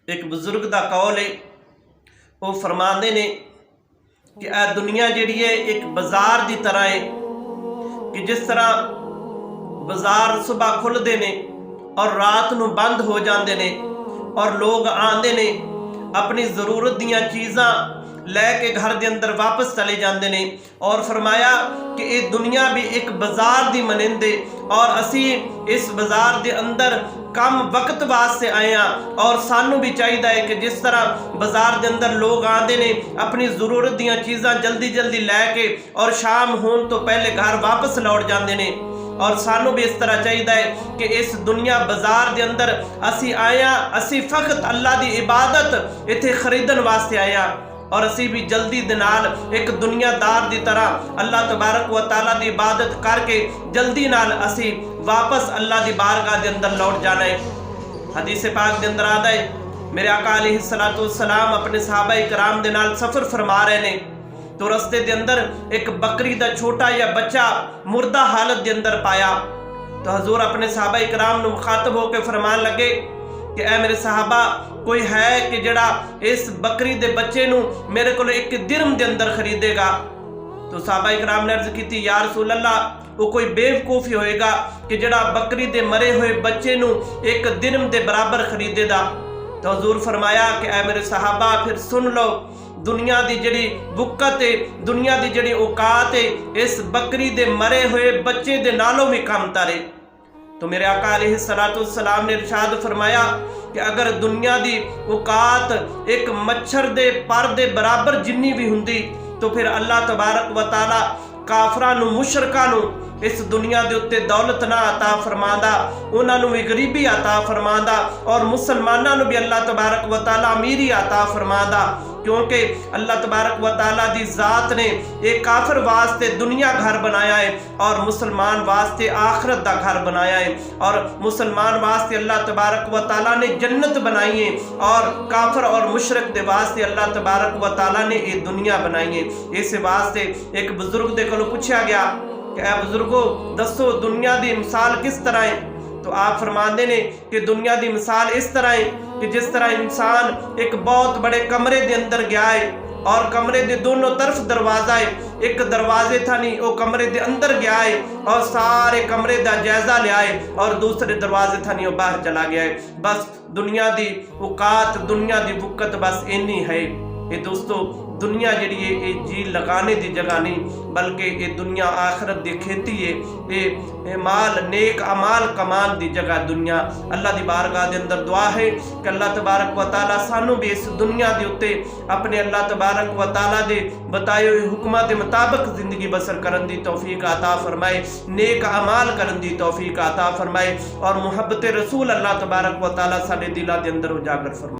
एक बजुर्ग का कौल है, वो फरमाते ने कि यह दुनिया जिहड़ी है एक बाजार की तरह है कि जिस तरह बाजार सुबह खुलते ने और रात को बंद हो जाते ने और लोग आते ने अपनी जरूरत दियां चीज़ां लैके घर के अंदर वापस चले जाते हैं। और फरमाया कि ये दुनिया भी एक बाजार की मनिंदे और असी इस बाजार के अंदर कम वक्त वास्ते आए हैं और सानू भी चाहिए है कि जिस तरह बाजार के अंदर लोग आते हैं अपनी जरूरत दियां चीज़ां जल्दी जल्दी लैके और शाम होने तो पहले घर वापस लौट जाते हैं, और सानू भी इस तरह चाहिए है कि इस दुनिया बाजार के अंदर असी आया असी फकत अल्लाह की इबादत इत्थे खरीदन वास्ते आया और असी भी जल्दी दे नाल एक दुनियादार की तरह अल्लाह तबारक व तआला की इबादत करके जल्दी नाल असी वापस अल्लाह की बारगाह के अंदर लौट जाना है। हदीस पाक के अंदर आता है, मेरे आका अलैहिस्सलातु वस्सलाम अपने सहाबा इकराम के नाल सफ़र फरमा रहे ने तो रस्ते के अंदर एक बकरी का छोटा या बच्चा मुर्दा हालत के अंदर पाया तो हजूर अपने सहाबा इकराम को मुखातब होकर फरमान लगे कि ऐ मेरे सहाबा कोई है कि जड़ा इस बकरी के बच्चे नू मेरे को एक दिरम के अंदर खरीदेगा। तो सहाबा इकराम ने अर्ज की, या रसूल अल्लाह, वो कोई बेवकूफ़ी होएगा कि जड़ा बकरी के मरे हुए बच्चे नू एक दिरम के बराबर खरीदेगा। तो हजूर फरमाया कि ऐ मेरे सहाबा फिर सुन लो, दुनिया की जड़ी बुकत है, दुनिया की जड़ी औकात है इस बकरी के मरे हुए बच्चे के नालों भी कम तारे। तो मेरे आका अलैहिस्सलातु वस्सलाम ने इरशाद फरमाया कि अगर दुनिया की औकात एक मच्छर दे पर दे बराबर जिन्नी भी हुंदी तो फिर अल्लाह तबारक व तआला काफरां नूं मुशरकां नूं इस दुनिया के उत्ते दौलत ना अता फरमांदा, उन्होंने भी गरीबी अता फरमांदा और मुसलमानों भी अल्लाह तबारक व तआला अमीरी अता फरमांदा, क्योंकि अल्लाह तबारक व तआला दी ज़ात ने एक काफिर वास्ते दुनिया घर बनाया है और मुसलमान वास्ते आखरत का घर बनाया है, और मुसलमान वास्ते अल्लाह तबारक व तआला ने जन्नत बनाई है और काफिर और मुशरक के वास्ते अल्लाह तबारक व तआला ने ये दुनिया बनाई है। इस वास्ते एक बुजुर्ग दे कोलों पूछा गया कि ऐ बुजुर्गो दसो दुनिया की मिसाल किस तरह है। तो आप फरमाते ने कि दुनिया की मिसाल इस तरह है कि जिस तरह इंसान एक बहुत बड़े कमरे के अंदर गया है और कमरे के दोनों तरफ दरवाजा है, एक दरवाजे था नहीं वो कमरे के अंदर गया है और सारे कमरे का जायजा लिया है और दूसरे दरवाजे था नहीं वो बाहर चला गया है। बस दुनिया की औकात दुनिया की बुकत बस इन्नी है। ये दोस्तों दुनिया जी है ये जी लगाने की जगह नहीं बल्कि ये दुनिया आखरत की खेती है, ये माल नेक अमाल कमान की जगह दुनिया। अल्लाह की बारगाह के अंदर दुआ है कि अल्लाह तबारक व तआला सानू भी इस दुनिया के उत्ते अपने अल्लाह तबारक व तआला के बताए हुए हुक्मां के मुताबिक जिंदगी बसर करने की तौफीक अता फरमाए, नेक अमाल करने की तौफीक अता फरमाए और मुहब्बत रसूल अल्लाह तबारक व तआला साडे दिलां दे अंदर उजागर फरमाए।